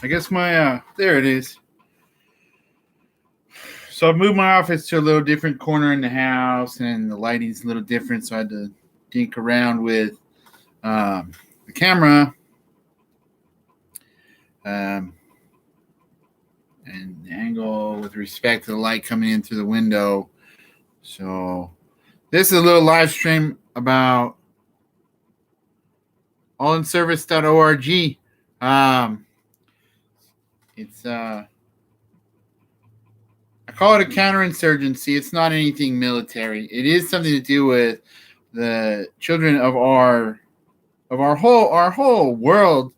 I guess my there it is. So I've moved my office to a little different corner in the house, and the lighting's a little different. So I had to dink around with the camera um, and the angle with respect to the light coming in through the window. So this is a little live stream about allinservice.org. It's I call it a counterinsurgency. It's not anything military. It is something to do with the children of our whole world,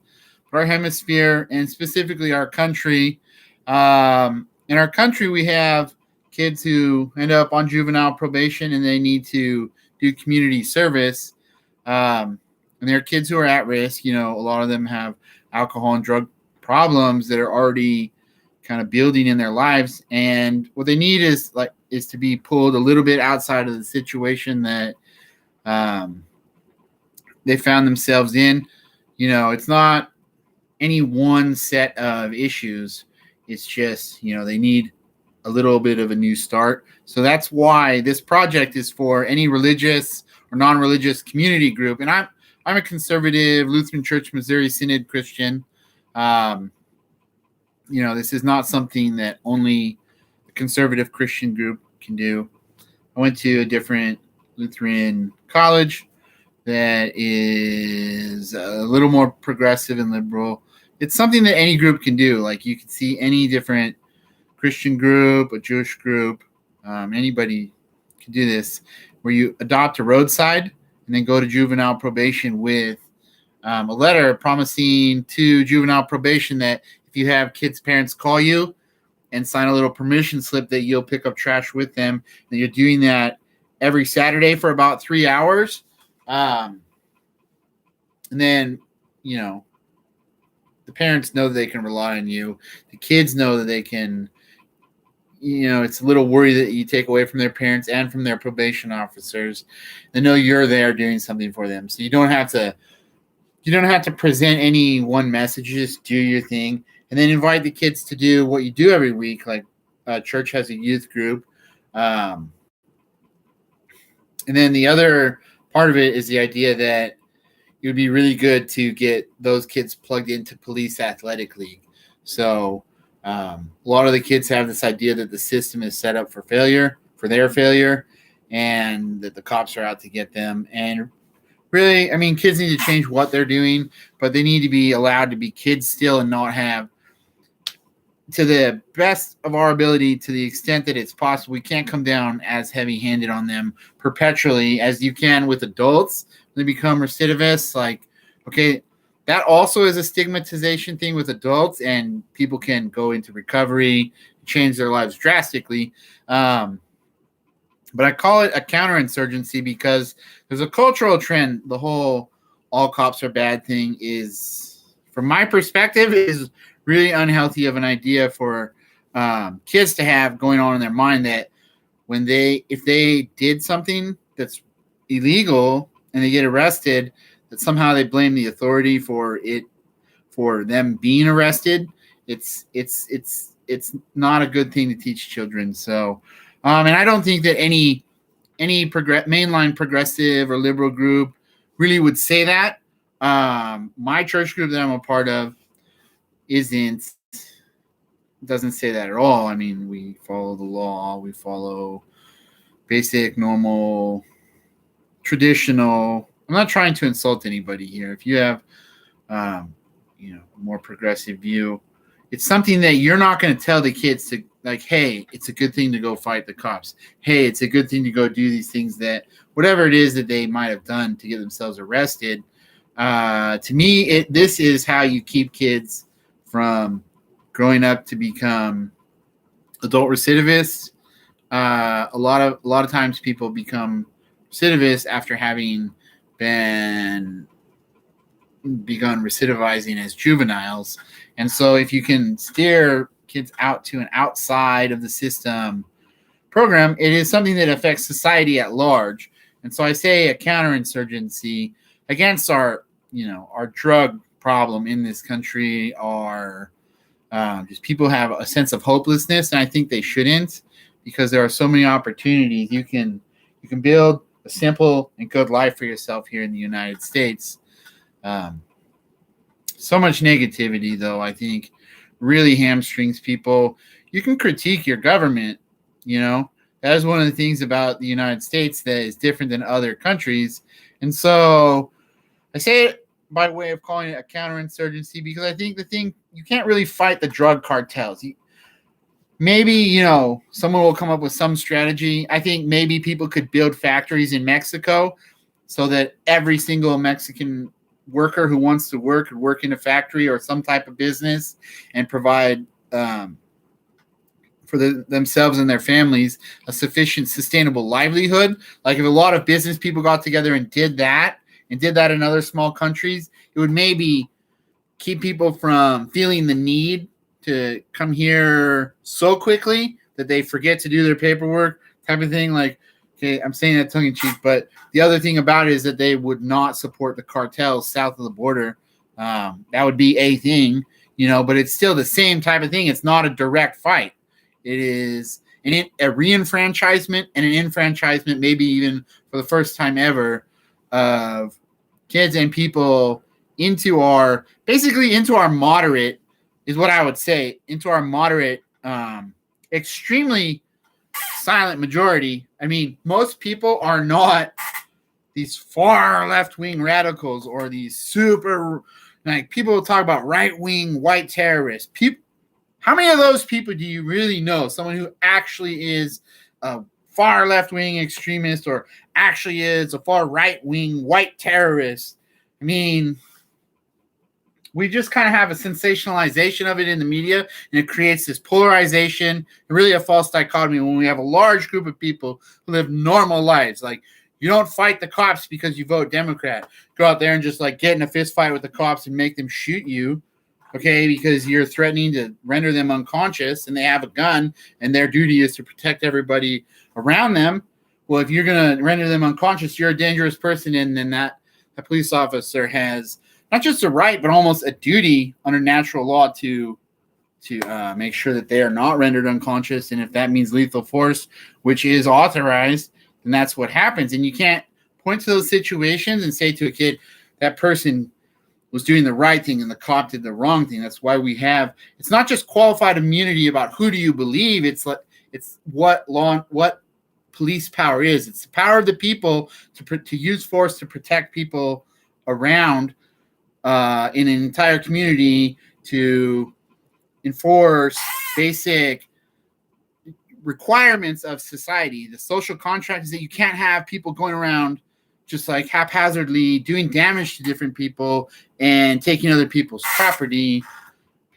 our hemisphere, and specifically our country. In our country, we have kids who end up on juvenile probation and they need to do community service. And there are kids who are at risk. You know, a lot of them have alcohol and drug problems that are already kind of building in their lives, and what they need is to be pulled a little bit outside of the situation that they found themselves in. You know, it's not any one set of issues. It's just, you know, they need a little bit of a new start. So that's why this project is for any religious or non-religious community group. And I'm a conservative Lutheran Church Missouri Synod Christian. You know, this is not something that only a conservative Christian group can do. I went to a different Lutheran college that is a little more progressive and liberal. It's something that any group can do. Like, you can see any different Christian group, a Jewish group, anybody can do this, where you adopt a roadside and then go to juvenile probation with a letter promising to juvenile probation that if you have kids' parents call you and sign a little permission slip that you'll pick up trash with them, and you're doing that every Saturday for about 3 hours. And then, you know, the parents know that they can rely on you. The kids know that they can, you know, it's a little worry that you take away from their parents and from their probation officers. They know you're there doing something for them. So you don't have to present any one message. You just do your thing, and then invite the kids to do what you do every week. Like, church has a youth group. And then the other part of it is the idea that it would be really good to get those kids plugged into police athletic league. So a lot of the kids have this idea that the system is set up for their failure, and that the cops are out to get them. And really, I mean, kids need to change what they're doing, but they need to be allowed to be kids still and not have, to the best of our ability, to the extent that it's possible, we can't come down as heavy-handed on them perpetually as you can with adults. They become recidivists. Like, okay, that also is a stigmatization thing with adults, and people can go into recovery, change their lives drastically. But I call it a counterinsurgency because there's a cultural trend. The whole all cops are bad thing is, from my perspective, is really unhealthy of an idea for kids to have going on in their mind, that if they did something that's illegal and they get arrested, that somehow they blame the authority for them being arrested. It's not a good thing to teach children. So, and I don't think that any mainline progressive or liberal group really would say that. My church group that I'm a part of doesn't say that at all. I mean, we follow the law. We follow basic, normal, traditional. I'm not trying to insult anybody here. If you have, a more progressive view, it's something that you're not going to tell the kids to, like, hey, it's a good thing to go fight the cops. Hey, it's a good thing to go do these things, that whatever it is that they might have done to get themselves arrested. To me, this is how you keep kids from growing up to become adult recidivists. A lot of times people become recidivists after having begun recidivizing as juveniles. And so if you can steer kids out to an outside of the system program, it is something that affects society at large. And so I say a counterinsurgency against our drug problem in this country, our Just people have a sense of hopelessness, and I think they shouldn't, because there are so many opportunities. You can build a simple and good life for yourself here in the United States. So much negativity, though, I think really hamstrings people. You can critique your government, that is one of the things about the United States that is different than other countries. And so I say it by way of calling it a counterinsurgency, because I think you can't really fight the drug cartels. Maybe, someone will come up with some strategy. I think maybe people could build factories in Mexico so that every single Mexican worker who wants to work could work in a factory or some type of business and provide for themselves and their families a sufficient sustainable livelihood. Like if a lot of business people got together and did that in other small countries, it would maybe keep people from feeling the need to come here so quickly that they forget to do their paperwork type of thing. Like, okay, I'm saying that tongue in cheek, but the other thing about it is that they would not support the cartels south of the border. That would be a thing, but it's still the same type of thing. It's not a direct fight. It is a re-enfranchisement and an enfranchisement, maybe even for the first time ever, of kids and people into our moderate, is what I would say, into our moderate, extremely silent majority. I mean, most people are not these far left-wing radicals or these super, people talk about right-wing white terrorists. How many of those people do you really know? Someone who actually is a far left-wing extremist or actually is a far right-wing white terrorist? I mean, we just kind of have a sensationalization of it in the media, and it creates this polarization and really a false dichotomy when we have a large group of people who live normal lives. Like, you don't fight the cops because you vote Democrat. Go out there and just get in a fist fight with the cops and make them shoot you, okay, because you're threatening to render them unconscious and they have a gun and their duty is to protect everybody around them. Well, if you're going to render them unconscious, you're a dangerous person, and then that police officer has not just a right, but almost a duty under natural law to make sure that they are not rendered unconscious. And if that means lethal force, which is authorized, then that's what happens. And you can't point to those situations and say to a kid, that person was doing the right thing and the cop did the wrong thing. That's why it's not just qualified immunity about who do you believe. It's what police power is. It's the power of the people to use force to protect people around in an entire community, to enforce basic requirements of society. The social contract is that you can't have people going around just haphazardly doing damage to different people and taking other people's property.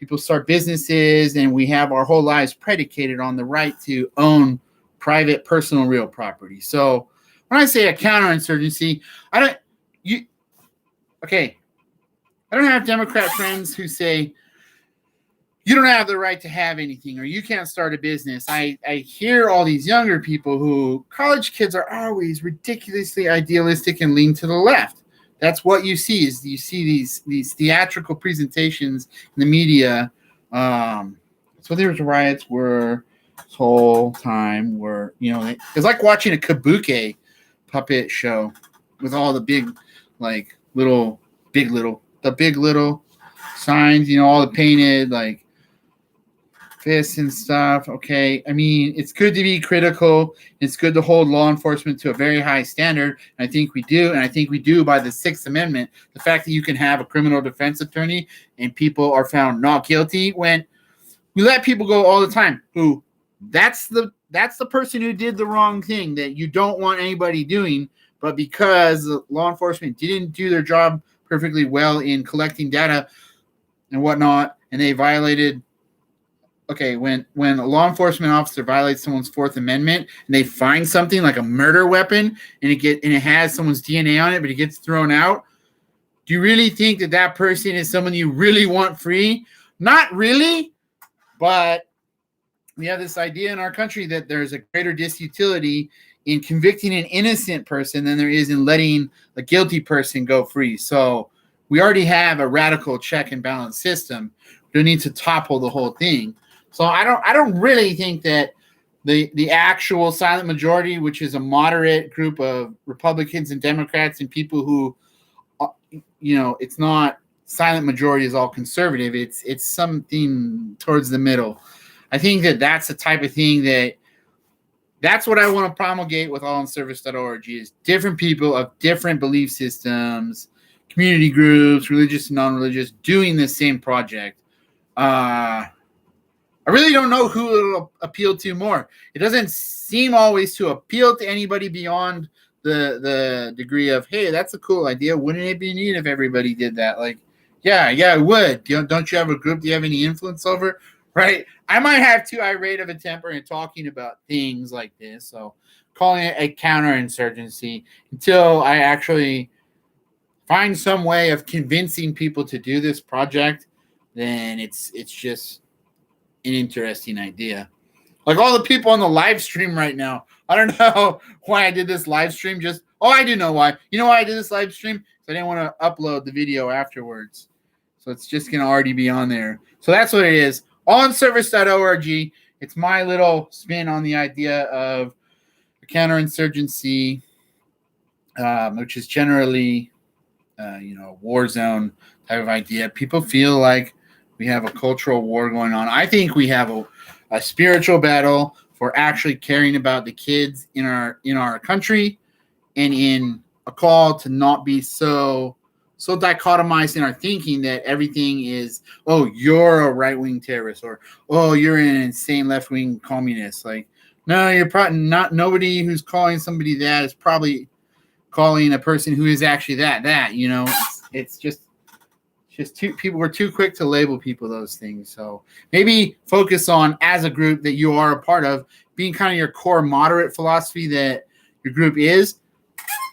People start businesses, and we have our whole lives predicated on the right to own private, personal, real property. So when I say a counterinsurgency, I don't have Democrat friends who say you don't have the right to have anything or you can't start a business. I hear all these younger people who, college kids are always ridiculously idealistic and lean to the left. That's what you see, is you see these theatrical presentations in the media. So there was riots were this whole time where, it's like watching a kabuki puppet show with all the big little signs, all the painted fists and stuff. Okay. I mean, it's good to be critical. It's good to hold law enforcement to a very high standard. And I think we do. And I think we do by the Sixth Amendment. The fact that you can have a criminal defense attorney and people are found not guilty, when we let people go all the time who that's the person who did the wrong thing that you don't want anybody doing. But because law enforcement didn't do their job perfectly well in collecting data and whatnot, and they violated. Okay, when a law enforcement officer violates someone's Fourth Amendment and they find something like a murder weapon and it has someone's DNA on it, but it gets thrown out, do you really think that person is someone you really want free? Not really, but we have this idea in our country that there's a greater disutility in convicting an innocent person than there is in letting a guilty person go free. So we already have a radical check and balance system. don't need to topple the whole thing. So I don't really think that the actual silent majority, which is a moderate group of Republicans and Democrats and people who, it's not silent majority is all conservative. It's something towards the middle. I think that's the type of thing that's what I want to promulgate with allinservice.org is different people of different belief systems, community groups, religious and non-religious, doing the same project. I really don't know who it'll appeal to more. It doesn't seem always to appeal to anybody beyond the degree of, hey, that's a cool idea. Wouldn't it be neat if everybody did that? Like, yeah, it would. Don't you have a group do you have any influence over? Right? I might have too irate of a temper in talking about things like this. So calling it a counterinsurgency until I actually find some way of convincing people to do this project, then it's just an interesting idea. Like all the people on the live stream right now. I don't know why I did this live stream. I do know why. You know why I did this live stream? So I didn't want to upload the video afterwards. So it's just going to already be on there. So that's what it is. allinservice.org. It's my little spin on the idea of a counterinsurgency, which is generally, a war zone type of idea. People feel like we have a cultural war going on. I think we have a spiritual battle for actually caring about the kids in our country, and in a call to not be so dichotomized in our thinking that everything is, oh, you're a right-wing terrorist, or oh, you're an insane left-wing communist. Like, no, you're probably not. Nobody who's calling somebody that is probably calling a person who is actually that. It's just people were too quick to label people those things. So maybe focus on, as a group that you are a part of, being kind of your core moderate philosophy that your group is,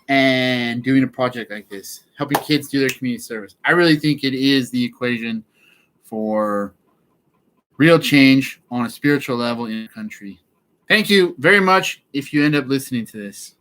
and doing a project like this, helping kids do their community service. I really think it is the equation for real change on a spiritual level in the country. Thank you very much if you end up listening to this.